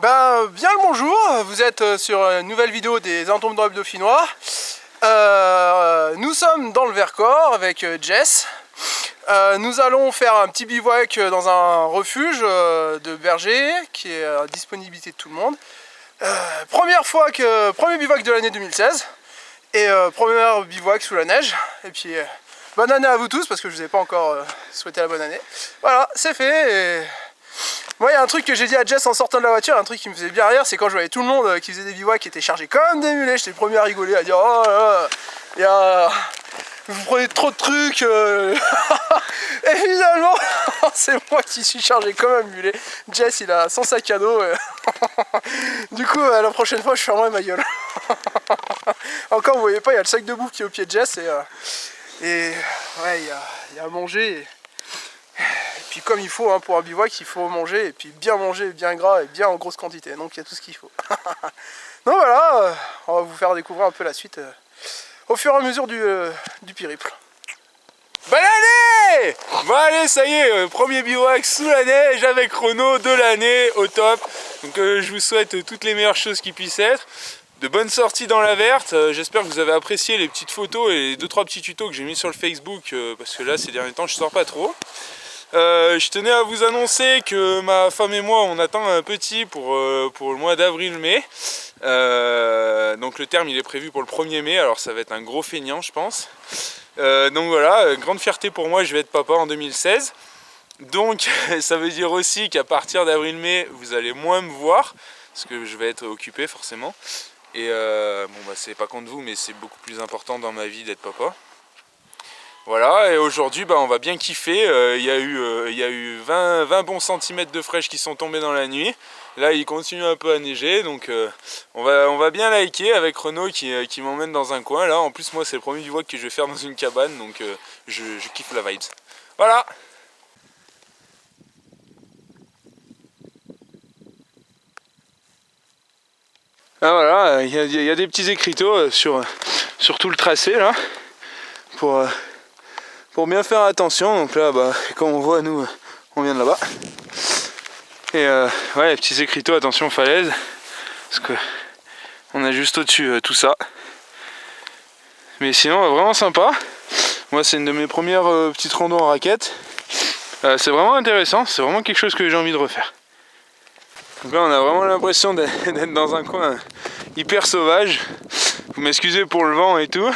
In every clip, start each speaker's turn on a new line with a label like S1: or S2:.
S1: Bien le bonjour, vous êtes sur une nouvelle vidéo des Indomptables Dauphinois. Nous sommes dans le Vercors avec Jess. Nous allons faire un petit bivouac dans un refuge de bergers qui est à disponibilité de tout le monde. Premier bivouac de l'année 2016 et premier bivouac sous la neige. Et puis bonne année à vous tous parce que je vous ai pas encore souhaité la bonne année. Voilà, c'est fait. Et... Moi, il y a un truc que j'ai dit à Jess en sortant de la voiture, un truc qui me faisait bien rire, c'est quand je voyais tout le monde qui faisait des bivouacs qui étaient chargés comme des mulets. J'étais le premier à rigoler, à dire oh là là, vous prenez trop de trucs. Et finalement, c'est moi qui suis chargé comme un mulet. Jess, il a son sac à dos. Du coup, la prochaine fois, je fermerai ma gueule. Encore, vous voyez pas, il y a le sac de bouffe qui est au pied de Jess et ouais, il y a à manger. Et puis comme il faut pour un bivouac, il faut manger, et puis bien manger, bien gras et bien en grosse quantité, donc il y a tout ce qu'il faut. Donc voilà, on va vous faire découvrir un peu la suite au fur et à mesure du périple.
S2: Bonne année! Bon allez, ça y est, premier bivouac sous la neige avec Renaud de l'année, au top. Donc je vous souhaite toutes les meilleures choses qui puissent être. De bonnes sorties dans la verte, j'espère que vous avez apprécié les petites photos et les 2-3 petits tutos que j'ai mis sur le Facebook, parce que là ces derniers temps je sors pas trop. Je tenais à vous annoncer que ma femme et moi on attend un petit pour le mois d'avril-mai. Donc le terme il est prévu pour le 1er mai, alors ça va être un gros feignant je pense. Donc voilà, grande fierté pour moi, je vais être papa en 2016. Donc ça veut dire aussi qu'à partir d'avril-mai vous allez moins me voir, parce que je vais être occupé forcément. Et bon bah c'est pas contre vous mais c'est beaucoup plus important dans ma vie d'être papa. Voilà, et aujourd'hui on va bien kiffer. Il y a eu 20 bons centimètres de fraîche qui sont tombés dans la nuit. Là il continue un peu à neiger, donc on va bien liker avec Renaud qui m'emmène dans un coin. Là en plus moi c'est le premier bivouac que je vais faire dans une cabane, donc je kiffe la vibes. Voilà. Ah voilà, il y a des petits écriteaux sur tout le tracé là pour bien faire attention. Donc là comme on voit nous on vient de là-bas. Et ouais, les petits écriteaux, attention falaise, parce que on a juste au-dessus tout ça. Mais sinon vraiment sympa. Moi c'est une de mes premières petites randos en raquette. C'est vraiment intéressant, c'est vraiment quelque chose que j'ai envie de refaire. Donc là on a vraiment l'impression d'être dans un coin hyper sauvage. Vous m'excusez pour le vent et tout.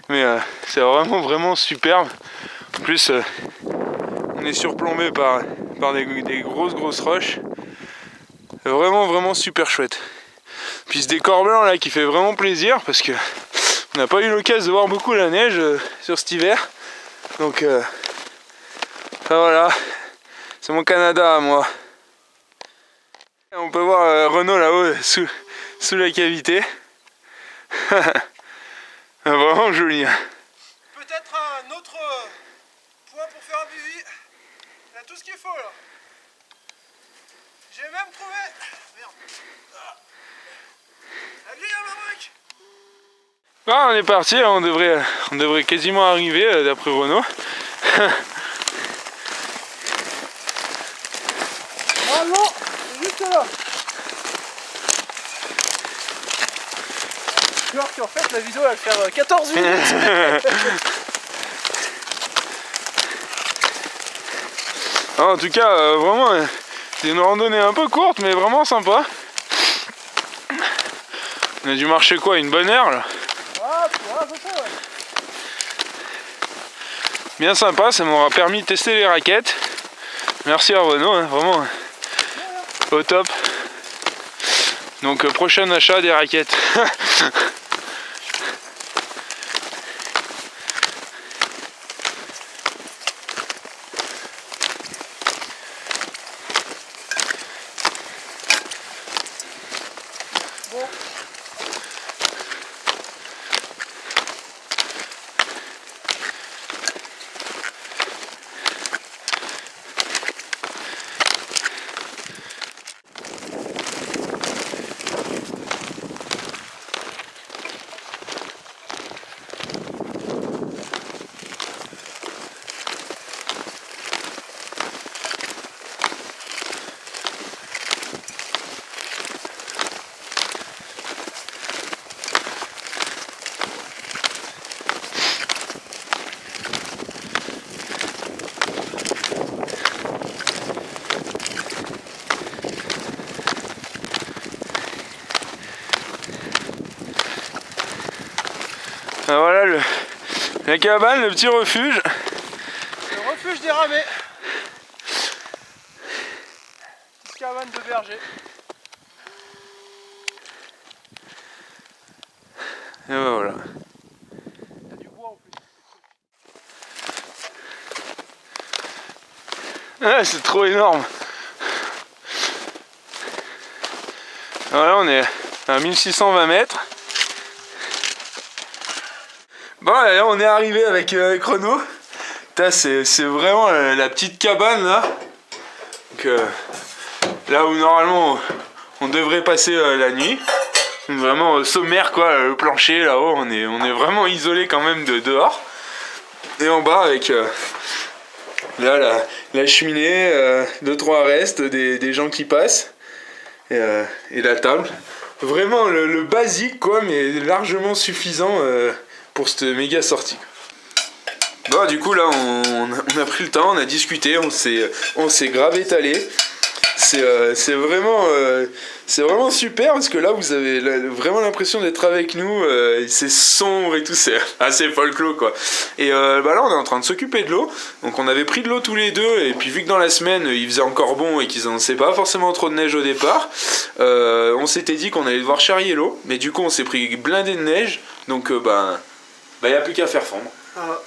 S2: Mais c'est vraiment superbe. En plus on est surplombé par des grosses roches. Vraiment super chouette. Puis ce décor blanc là qui fait vraiment plaisir parce que on n'a pas eu l'occasion de voir beaucoup la neige sur cet hiver. Donc voilà, c'est mon Canada à moi. On peut voir Renaud là-haut sous la cavité. Vraiment joli.
S1: Peut-être un autre point pour faire un bivy. Il y a tout ce qu'il faut là. J'ai même trouvé... Merde. La grille à baraque.
S2: Ah, on est parti, on devrait quasiment arriver d'après Renaud.
S1: Ah non, c'est juste là. Alors qu'en fait la vidéo va faire 14 minutes.
S2: En tout cas, vraiment, c'est une randonnée un peu courte, mais vraiment sympa. On a dû marcher quoi, une bonne heure là.
S1: Ah, à peu près, ouais.
S2: Bien sympa, ça m'aura permis de tester les raquettes. Merci à Renaud, hein, vraiment au top. Donc prochain achat des raquettes.
S1: Bon.
S2: Ah, voilà la cabane, le petit refuge.
S1: Le refuge des ramets. Petite cabane de berger.
S2: Et ben voilà.
S1: T'as du bois en plus.
S2: Ah, c'est trop énorme. Voilà, on est à 1620 mètres. Bon, là on est arrivé avec Renaud. C'est vraiment la petite cabane là. Donc, là où normalement on devrait passer la nuit. Vraiment sommaire quoi, le plancher là-haut, on est vraiment isolé quand même de dehors. Et en bas avec là la cheminée, 2-3 restes, des gens qui passent. Et la table. Vraiment le basique quoi, mais largement suffisant pour cette méga sortie. Bon, du coup là on a pris le temps, on a discuté, on s'est grave étalé. C'est vraiment super parce que là vous avez vraiment l'impression d'être avec nous, c'est sombre et tout, c'est assez folklore quoi. Et là on est en train de s'occuper de l'eau, donc on avait pris de l'eau tous les deux et puis vu que dans la semaine il faisait encore bon et qu'ils annonçaient pas forcément trop de neige au départ, on s'était dit qu'on allait devoir charrier l'eau, mais du coup on s'est pris blindé de neige, donc y a plus qu'à faire fondre.
S1: Ah.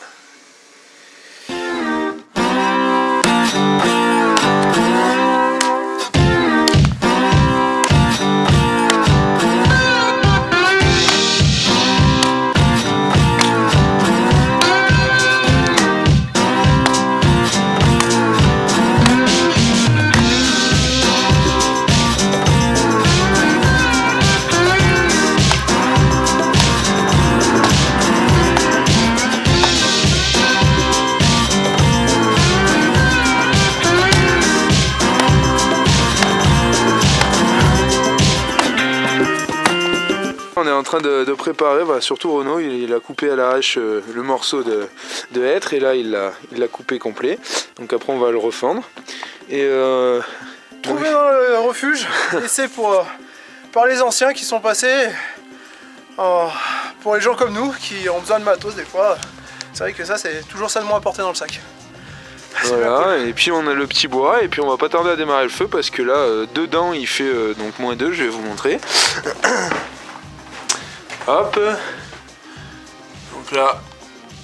S2: On est en train de préparer, surtout Renaud, il a coupé à la hache le morceau de hêtre et là il l'a coupé complet. Donc après on va le refendre. Et
S1: Trouvé dans le refuge, laissé par les anciens qui sont passés. Pour les gens comme nous qui ont besoin de matos des fois, c'est vrai que ça c'est toujours ça de moins à porter dans le sac.
S2: voilà, et puis on a le petit bois et puis on va pas tarder à démarrer le feu parce que là dedans il fait donc -2, je vais vous montrer. Hop. Donc là,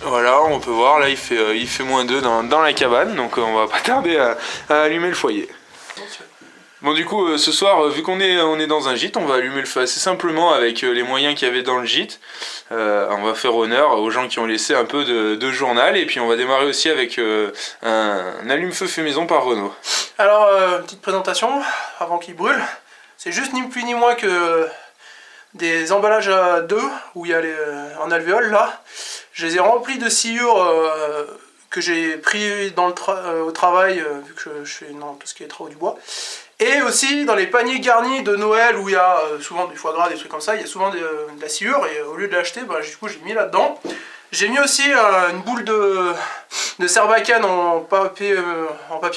S2: voilà, on peut voir, là il fait -2 dans la cabane, donc on va pas tarder à allumer le foyer. Bon du coup ce soir, vu qu'on est dans un gîte, on va allumer le feu assez simplement avec les moyens qu'il y avait dans le gîte. On va faire honneur aux gens qui ont laissé un peu de journal et puis on va démarrer aussi avec un allume-feu fait maison par Renaud.
S1: Alors, petite présentation avant qu'il brûle. C'est juste ni plus ni moins que des emballages à 2 où il y a en alvéole là. Je les ai remplis de sciure que j'ai pris dans au travail vu que je fais tout ce qui est travaux du bois. Et aussi dans les paniers garnis de Noël où il y a souvent du foie gras, des trucs comme ça, il y a souvent de la sciure et au lieu de l'acheter, du coup j'ai mis là-dedans. J'ai mis aussi une boule de Serbacane en papier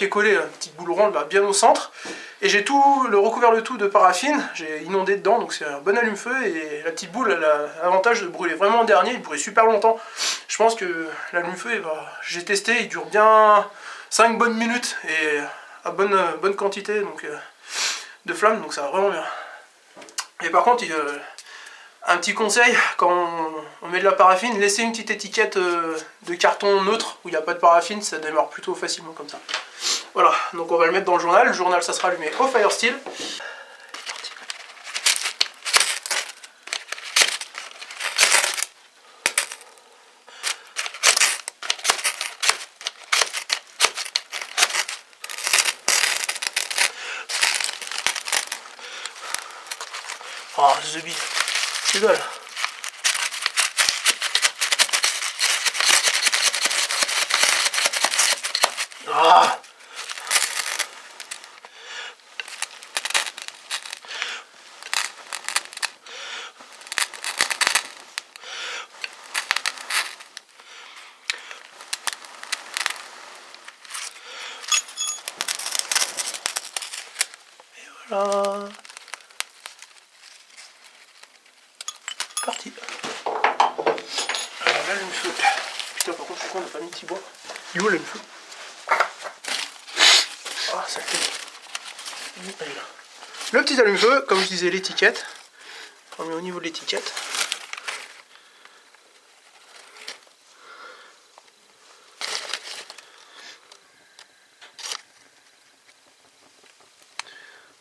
S1: collé, une petite boule ronde là, bien au centre. Et j'ai recouvert le tout de paraffine, j'ai inondé dedans, donc c'est un bon allume-feu. Et la petite boule elle a l'avantage de brûler vraiment en dernier, il brûle super longtemps. Je pense que l'allume-feu, j'ai testé, il dure bien 5 bonnes minutes et à bonne quantité donc, de flamme, donc ça va vraiment bien. Et par contre, un petit conseil, quand on met de la paraffine, laissez une petite étiquette de carton neutre où il n'y a pas de paraffine, ça démarre plutôt facilement comme ça. Voilà, donc on va le mettre dans le journal ça sera allumé au Firesteel. Oh, The Bee, c'est dalle. Ah. Et voilà. Parti. allume-feu. Putain, par contre, je suis con, on n'a pas mis de petit bois. Il est où l'allume-feu? Ah, ça fait. Il est là. Le petit allume-feu, comme je disais, l'étiquette. On met au niveau de l'étiquette.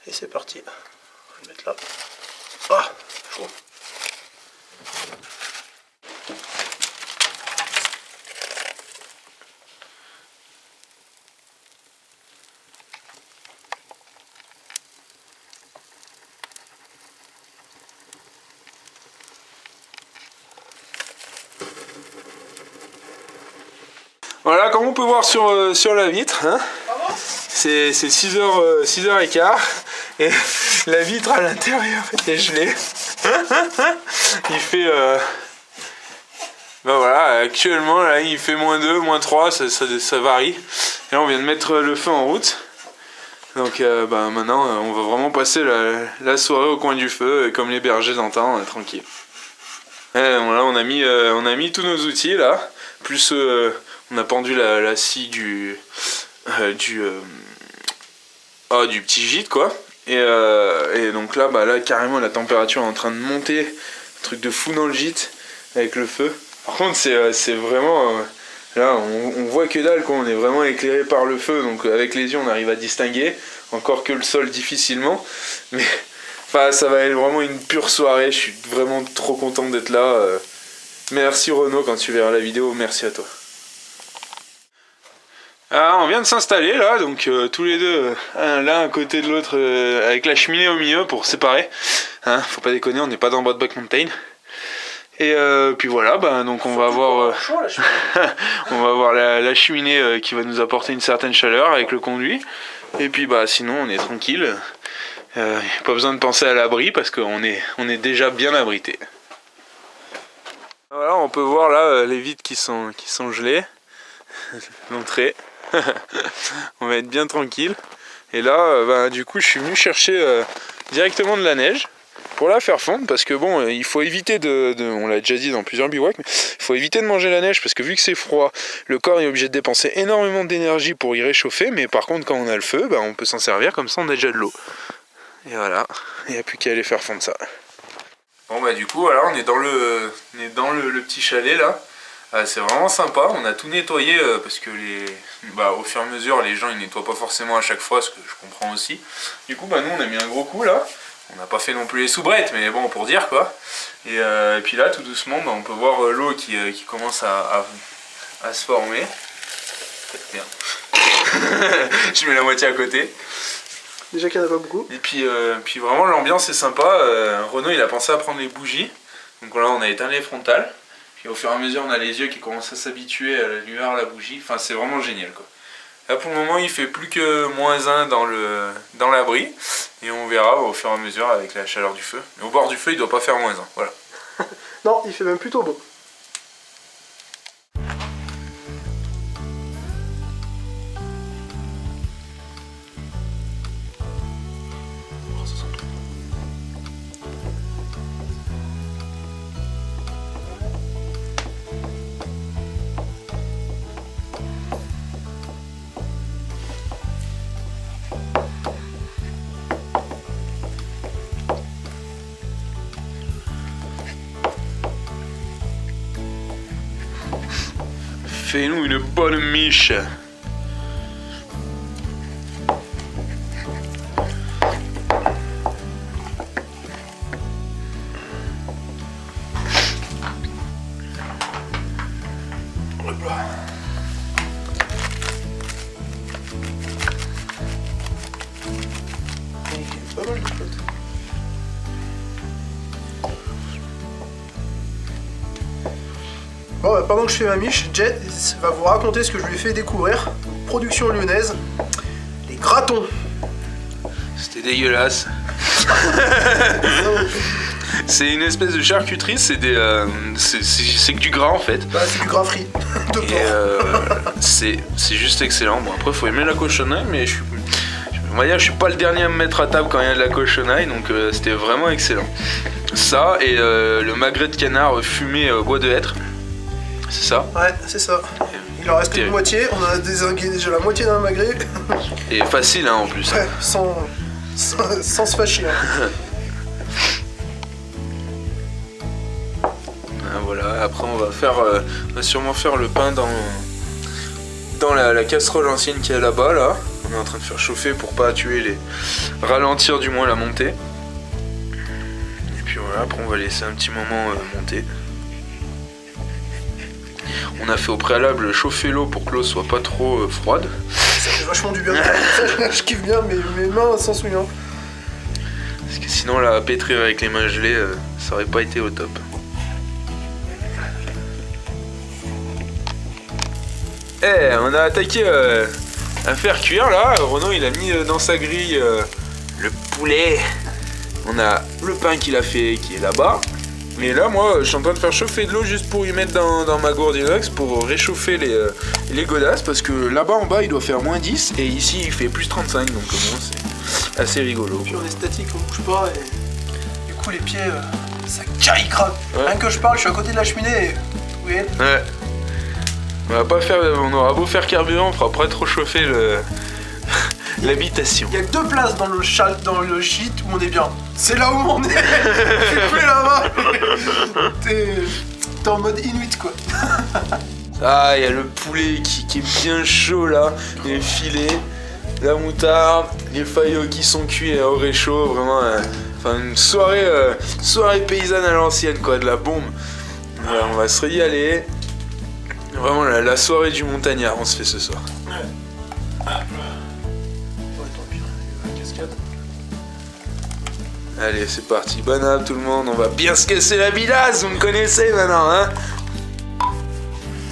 S1: Et c'est parti. On va le mettre là. Ah, chaud.
S2: Voilà, comme on peut voir sur la vitre, hein, c'est 6h15 et la vitre à l'intérieur est gelée. Il fait... ben voilà, actuellement là, il fait -2, -3, ça varie. Et là on vient de mettre le feu en route. Donc ben, maintenant on va vraiment passer la soirée au coin du feu, comme les bergers d'antan, tranquille. Et voilà, on a mis tous nos outils là, plus on a pendu la scie du petit gîte quoi. Et donc là, bah là carrément la température est en train de monter, un truc de fou dans le gîte avec le feu. Par contre c'est vraiment là on voit que dalle quoi, on est vraiment éclairé par le feu, donc avec les yeux on arrive à distinguer, encore que le sol difficilement, mais enfin ça va être vraiment une pure soirée. Je suis vraiment trop content d'être là. Merci Renaud, quand tu verras la vidéo, merci à toi. Ah, on vient de s'installer là, donc tous les deux, l'un à côté de l'autre, avec la cheminée au milieu pour séparer. Hein, faut pas déconner, on n'est pas dans Broadback Mountain. Et puis voilà, bah, donc on va avoir, on va avoir la cheminée qui va nous apporter une certaine chaleur avec le conduit. Et puis bah sinon on est tranquille. Pas besoin de penser à l'abri parce qu'on est déjà bien abrité. Voilà, on peut voir là les vitres qui sont gelées. L'entrée. On va être bien tranquille. Et là, bah, du coup, je suis venu chercher directement de la neige pour la faire fondre, parce que bon, il faut éviter on l'a déjà dit dans plusieurs bivouacs, mais il faut éviter de manger la neige parce que vu que c'est froid, le corps est obligé de dépenser énormément d'énergie pour y réchauffer, mais par contre quand on a le feu, bah, on peut s'en servir, comme ça on a déjà de l'eau. Et voilà, il n'y a plus qu'à aller faire fondre ça. Bon bah du coup, voilà, on est dans le petit chalet là. C'est vraiment sympa, on a tout nettoyé parce que au fur et à mesure les gens ils nettoient pas forcément à chaque fois, ce que je comprends aussi. Du coup bah nous on a mis un gros coup là, on n'a pas fait non plus les soubrettes mais bon pour dire quoi. Et puis là tout doucement bah, on peut voir l'eau qui commence à se former. Bien. Je mets la moitié à côté.
S1: Déjà qu'il n'y en a pas beaucoup.
S2: Et puis vraiment l'ambiance est sympa. Renaud il a pensé à prendre les bougies, donc là on a éteint les frontales. Et au fur et à mesure, on a les yeux qui commencent à s'habituer à la lueur, à la bougie. Enfin, c'est vraiment génial, quoi. Là, pour le moment, il fait plus que -1 dans l'abri. Et on verra au fur et à mesure avec la chaleur du feu. Mais au bord du feu, il ne doit pas faire -1. Voilà.
S1: Non, il fait même plutôt beau.
S2: Fais-nous une bonne miche.
S1: Bon, bah, pendant que je fais ma miche, Jet va vous raconter ce que je lui ai fait découvrir. Production lyonnaise, les gratons.
S2: C'était dégueulasse. C'est une espèce de charcuterie, c'est que du gras en fait.
S1: Bah, c'est du gras frit. De porc.
S2: C'est juste excellent. Bon, après, faut aimer la cochonnerie, mais on va dire, je suis pas le dernier à me mettre à table quand il y a de la cochonnerie, donc c'était vraiment excellent. Ça et le magret de canard fumé au bois de hêtre. C'est ça?
S1: Ouais, c'est ça. Il en reste une
S2: Terrible.
S1: moitié, on a dézingué déjà la moitié d'un magret.
S2: Et facile hein, en plus.
S1: Ouais, sans se fâcher. Hein.
S2: Ah, voilà, après on va sûrement faire le pain dans la casserole ancienne qui est là-bas là. On est en train de faire chauffer pour pas ralentir du moins la montée. Et puis voilà, après on va laisser un petit moment monter. On a fait au préalable chauffer l'eau pour que l'eau soit pas trop froide.
S1: Ça fait vachement du bien. Je kiffe bien mes mains sans souillon.
S2: Parce que sinon la pétrir avec les mains gelées, ça aurait pas été au top. On a attaqué à faire cuire là. Renaud il a mis dans sa grille le poulet. On a le pain qu'il a fait qui est là-bas. Mais là moi je suis en train de faire chauffer de l'eau juste pour y mettre dans ma gourde inox pour réchauffer les godasses. Parce que là-bas en bas il doit faire moins 10 et ici il fait plus 35. Donc bon, c'est assez rigolo.
S1: Puis on est statique, on bouge pas et du coup les pieds ça caille grave.
S2: Ouais.
S1: Rien que je parle, je suis à côté de la cheminée et... Oui.
S2: Ouais. On aura beau faire carburant, on fera pas trop chauffer l'habitation.
S1: Il y a que 2 places dans le gîte où on est bien. C'est là où on est. Je suis plus là-bas. T'es en mode inuit quoi.
S2: Ah, il y a le poulet qui est bien chaud là, les filets, la moutarde, les faillots qui sont cuits au réchaud, vraiment une soirée paysanne à l'ancienne quoi, de la bombe. Voilà, on va se régaler. Vraiment la soirée du montagnard, on se fait ce soir. Allez, c'est parti, bonne app tout le monde, on va bien se casser la bilasse, vous me connaissez maintenant, hein.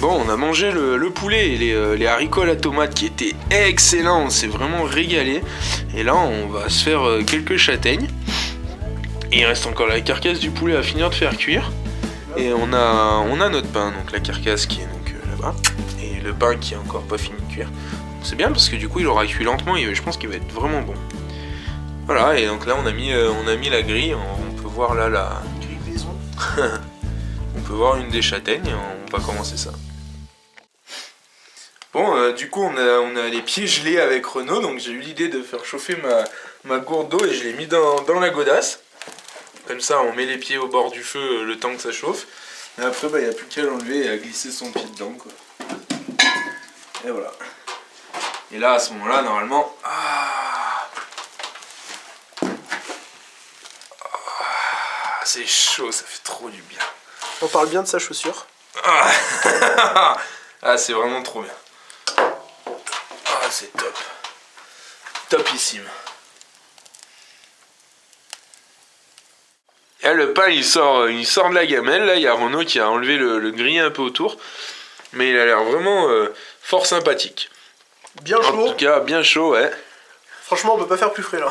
S2: Bon, on a mangé le poulet et les haricots à la tomate qui étaient excellents, on s'est vraiment régalé. Et là, on va se faire quelques châtaignes. Et il reste encore la carcasse du poulet à finir de faire cuire. Et on a notre pain, donc la carcasse qui est donc là-bas. Et le pain qui est encore pas fini de cuire. C'est bien parce que du coup, il aura cuit lentement et je pense qu'il va être vraiment bon. Voilà, et donc là, on a mis la grille. On peut voir là la... On peut voir une des châtaignes et on va commencer ça. Bon, du coup, on a les pieds gelés avec Renaud, donc j'ai eu l'idée de faire chauffer ma gourde d'eau et je l'ai mis dans la godasse. Comme ça, on met les pieds au bord du feu le temps que ça chauffe. Et après, il n'y a plus qu'à l'enlever et à glisser son pied dedans, quoi. Et voilà. Et là, à ce moment-là, normalement... c'est chaud, ça fait trop du bien.
S1: On parle bien de sa chaussure.
S2: Ah, c'est vraiment trop bien. Ah, c'est top. Topissime. Et là, le pain, il sort de la gamelle. Là, il y a Renaud qui a enlevé le grillé un peu autour. Mais il a l'air vraiment fort sympathique.
S1: Bien chaud.
S2: En tout cas, bien chaud, ouais.
S1: Franchement, on peut pas faire plus frais, là.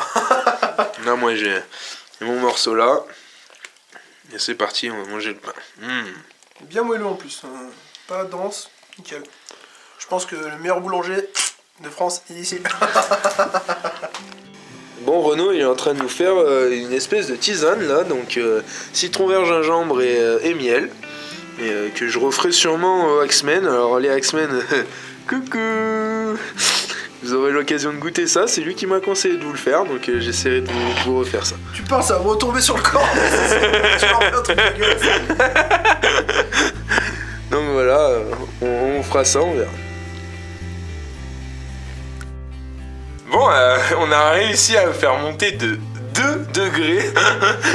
S2: Là, moi, j'ai mon morceau là. Et c'est parti, on va manger le pain.
S1: Bien moelleux en plus. Pas dense. Nickel. Je pense que le meilleur boulanger de France est ici.
S2: Bon, Renaud il est en train de nous faire une espèce de tisane là, donc citron vert, gingembre et miel, et que je referai sûrement aux Axemen. Alors les Axemen, coucou, vous aurez l'occasion de goûter ça, c'est lui qui m'a conseillé de vous le faire, donc j'essaierai de vous refaire ça.
S1: Tu penses ça va me retomber sur le corps. Tu vas en faire un truc dégueulasse.
S2: Donc voilà, on fera ça, on verra. Bon, on a réussi à faire monter de 2 degrés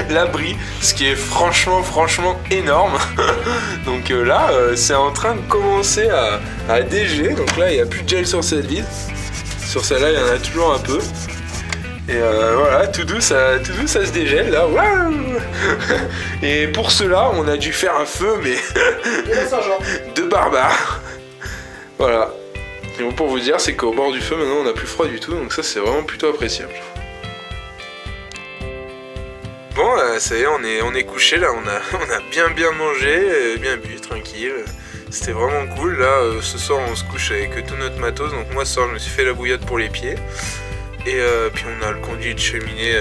S2: l'abri, ce qui est franchement énorme. Donc là, c'est en train de commencer à dégeler. Donc là, il n'y a plus de gel sur cette vide. Sur celle-là, il y en a toujours un peu. Et voilà, tout doux, ça se dégèle là. Waouh. Et pour cela, on a dû faire un feu, mais de barbare. Voilà. Et bon, pour vous dire, c'est qu'au bord du feu, maintenant, on n'a plus froid du tout, donc ça, c'est vraiment plutôt appréciable. Bon, ça y est, on est couché, là, on a bien mangé, bien bu, tranquille. C'était vraiment cool, là, ce soir, on se couche avec tout notre matos, donc moi, ce soir, je me suis fait la bouillotte pour les pieds. Et puis, on a le conduit de cheminée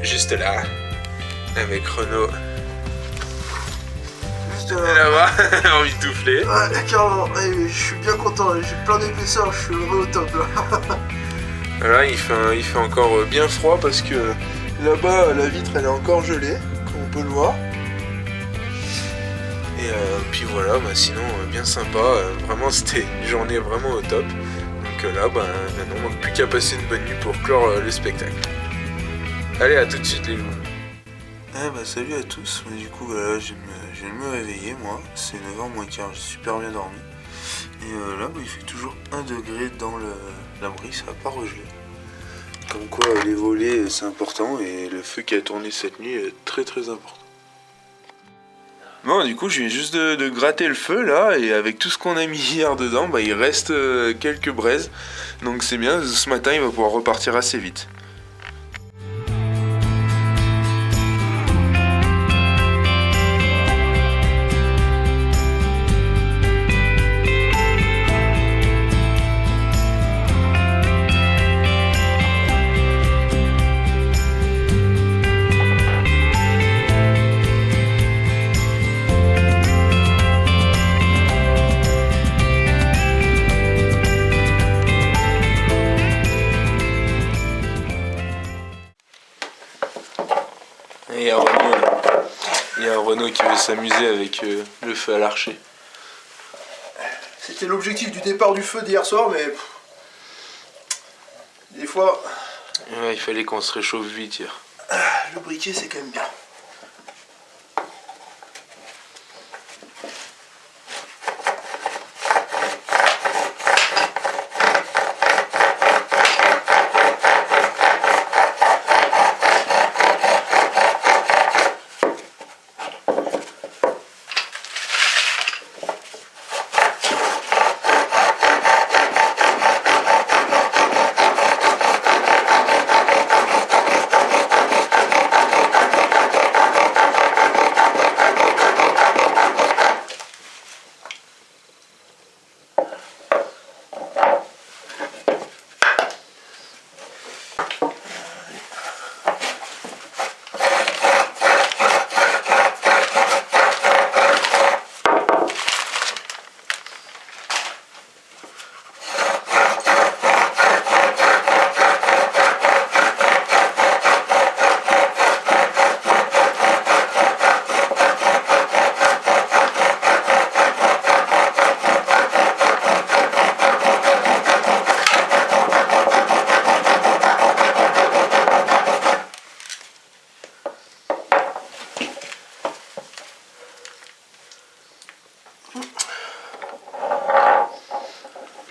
S2: juste là, avec Renaud. Là-bas, envie de souffler.
S1: Ouais, carrément, ouais, je suis bien content, j'ai plein d'épaisseur, je suis heureux au top là.
S2: Voilà, il fait encore bien froid parce que là-bas, la vitre elle est encore gelée, comme on peut le voir. Et puis voilà, bah, sinon bien sympa, vraiment c'était une journée vraiment au top. Donc là, bah, maintenant on manque plus qu'à passer une bonne nuit pour clore le spectacle. Allez, à tout de suite les loups. Salut à tous, du coup voilà, je viens de me réveiller moi, c'est 9h moins quart, j'ai super bien dormi. Et là bah, il fait toujours 1 degré dans l'abri, ça va pas regeler. Comme quoi les volets c'est important et le feu qui a tourné cette nuit est très très important. Bon, du coup, je viens juste de gratter le feu là, et avec tout ce qu'on a mis hier dedans, bah, il reste quelques braises. Donc c'est bien, ce matin il va pouvoir repartir assez vite. Et il y a Renaud qui veut s'amuser avec le feu à l'archer.
S1: C'était l'objectif du départ du feu d'hier soir, mais des fois...
S2: Ouais, il fallait qu'on se réchauffe vite hier.
S1: Le briquet c'est quand même bien.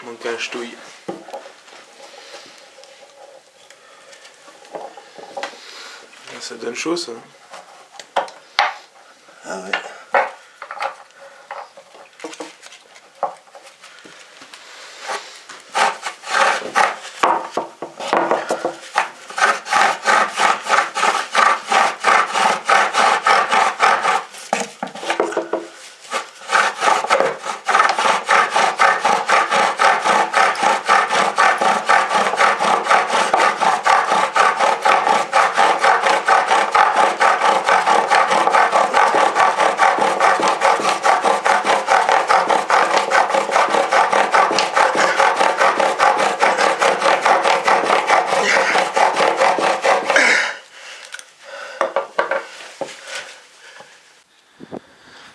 S2: Donc un ch'touille. Ça donne chaud ça.
S1: Ah ouais.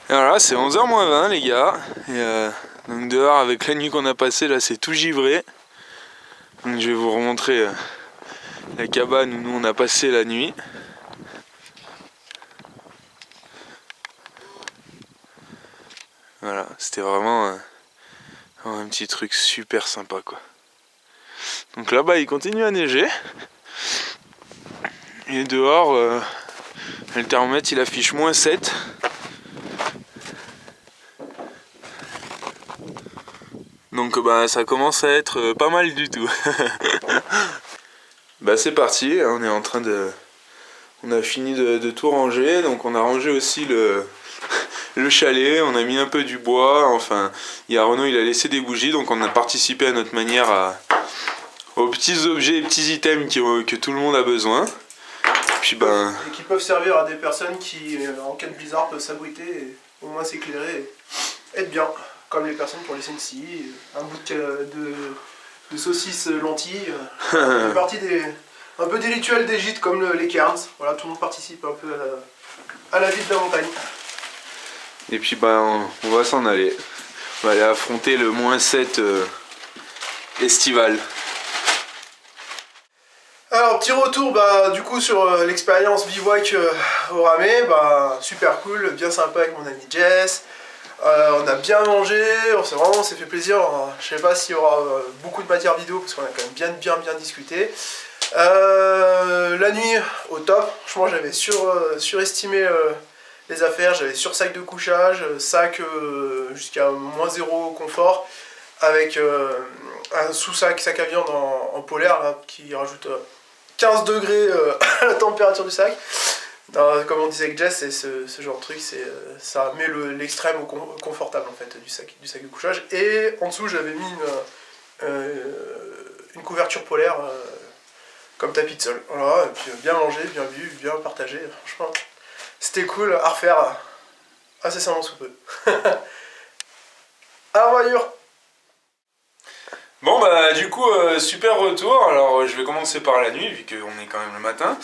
S2: Et voilà, c'est 11h moins 20 les gars. Et donc dehors avec la nuit qu'on a passée là c'est tout givré. Donc je vais vous remontrer la cabane où nous on a passé la nuit. Voilà, c'était vraiment un petit truc super sympa quoi. Donc là-bas il continue à neiger. Et dehors, le thermomètre il affiche -7. Donc bah ça commence à être pas mal du tout. Bah c'est parti, on est en train de... On a fini de tout ranger, donc on a rangé aussi le chalet, on a mis un peu du bois, enfin, il y a Renaud, il a laissé des bougies, donc on a participé à notre manière aux petits objets et petits items que tout le monde a besoin. Puis ben...
S1: Et qui peuvent servir à des personnes qui, en cas de blizzard, peuvent s'abriter au moins s'éclairer et être bien, comme les personnes pour les Sensi, un bout de saucisse lentilles, une partie un peu des rituels des gîtes comme les cairns, voilà, tout le monde participe un peu à la vie de la montagne.
S2: Et puis on va s'en aller, on va aller affronter le -7 estival.
S1: Alors petit retour du coup sur l'expérience bivouac au Ramé, super cool, bien sympa avec mon ami Jess. On a bien mangé, on s'est fait plaisir. Je sais pas s'il y aura beaucoup de matière vidéo parce qu'on a quand même bien discuté. La nuit au top, franchement j'avais surestimé les affaires, j'avais sur-sac de couchage, sac jusqu'à -0 confort, avec un sous-sac, sac à viande en polaire là, qui rajoute 15 degrés à la température du sac. Comme on disait avec Jess, c'est ce genre de truc, ça met l'extrême au confortable en fait du sac de couchage. Et en dessous j'avais mis une couverture polaire comme tapis de sol. Voilà, et puis bien mangé, bien bu, bien partagé. Franchement, c'était cool à refaire incessamment sous peu. À revoyure.
S2: Bon du coup super retour. Alors je vais commencer par la nuit vu qu'on est quand même le matin.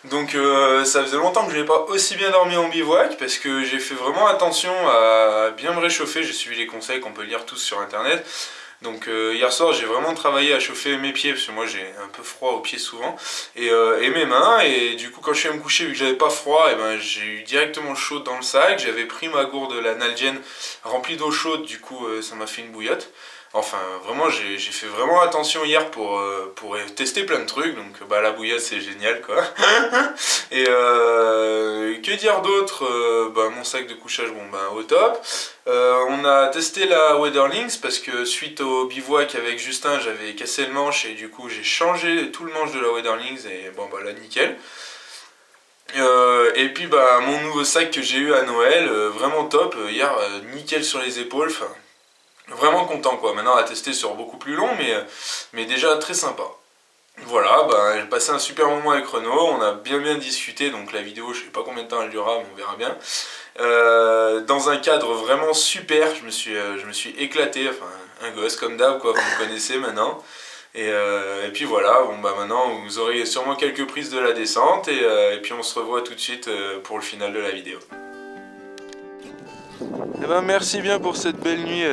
S2: Donc ça faisait longtemps que je n'avais pas aussi bien dormi en bivouac parce que j'ai fait vraiment attention à bien me réchauffer. J'ai suivi les conseils qu'on peut lire tous sur internet. Donc hier soir j'ai vraiment travaillé à chauffer mes pieds parce que moi j'ai un peu froid aux pieds souvent et mes mains, et du coup quand je suis allé me coucher vu que j'avais pas froid, j'ai eu directement chaud dans le sac. J'avais pris ma gourde, la Nalgene, remplie d'eau chaude, du coup ça m'a fait une bouillotte. Enfin, vraiment, j'ai fait vraiment attention hier pour tester plein de trucs, donc la bouillotte c'est génial quoi. Et que dire d'autre, mon sac de couchage, au top. On a testé la Wetherlings parce que suite au bivouac avec Justin, j'avais cassé le manche et du coup j'ai changé tout le manche de la Wetherlings et là nickel. Et puis mon nouveau sac que j'ai eu à Noël, vraiment top, hier nickel sur les épaules, enfin. Vraiment content quoi, maintenant à tester sur beaucoup plus long mais déjà très sympa. Voilà, j'ai passé un super moment avec Renaud, on a bien discuté, donc la vidéo je sais pas combien de temps elle durera mais on verra bien. Dans un cadre vraiment super, je me suis éclaté, enfin un gosse comme d'hab quoi, vous me connaissez maintenant. Et puis voilà, maintenant vous aurez sûrement quelques prises de la descente et puis on se revoit tout de suite pour le final de la vidéo. Eh merci bien pour cette belle nuit,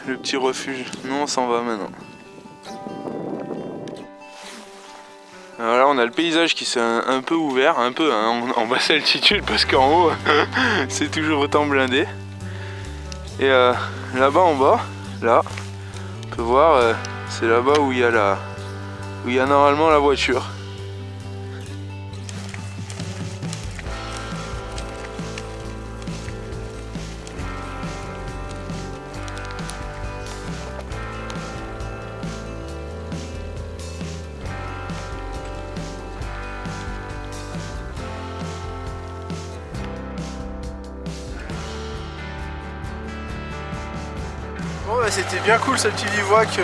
S2: le petit refuge. Nous on s'en va maintenant. Alors là on a le paysage qui s'est un peu ouvert, un peu en basse altitude parce qu'en haut c'est toujours autant blindé. Et là-bas en bas, là, on peut voir, c'est là-bas où il y a normalement la voiture.
S1: Bon c'était bien cool ce petit bivouac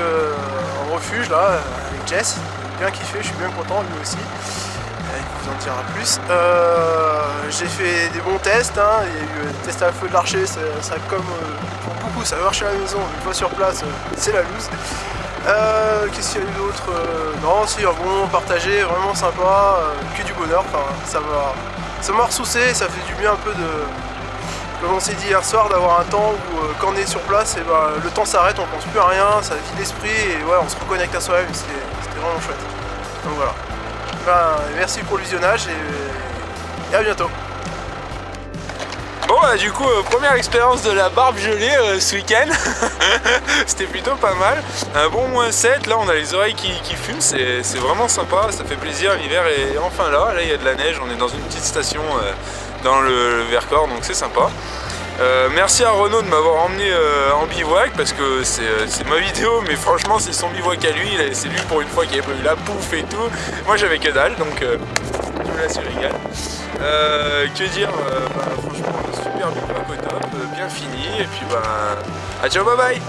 S1: en refuge là avec Jess, j'ai bien kiffé, je suis bien content lui aussi, il vous en dira plus. J'ai fait des bons tests, il y a eu le test à la feu de l'archer, ça comme pour beaucoup ça marche à la maison, une fois sur place c'est la loose. Qu'est-ce qu'il y a eu d'autre? Non si un bon partagé, vraiment sympa, que du bonheur, ça m'a ressoussé, ça fait du bien un peu de... Comme on s'est dit hier soir, d'avoir un temps où quand on est sur place, le temps s'arrête, on pense plus à rien, ça vide l'esprit et on se reconnecte à soi-même, c'était vraiment chouette. Donc voilà. Merci pour le visionnage et à bientôt.
S2: Bon du coup première expérience de la barbe gelée ce week-end. C'était plutôt pas mal. Un bon -7, là on a les oreilles qui fument, c'est vraiment sympa, ça fait plaisir, l'hiver est enfin là il y a de la neige, on est dans une petite station dans le Vercors, donc c'est sympa. Merci à Renaud de m'avoir emmené en bivouac parce que c'est ma vidéo, mais franchement c'est son bivouac à lui, c'est lui pour une fois qui avait prévu la pouffe et tout. Moi j'avais que dalle, donc tout là c'est régal. Que dire, franchement super bivouac au top, bien fini, et puis ciao, bye bye.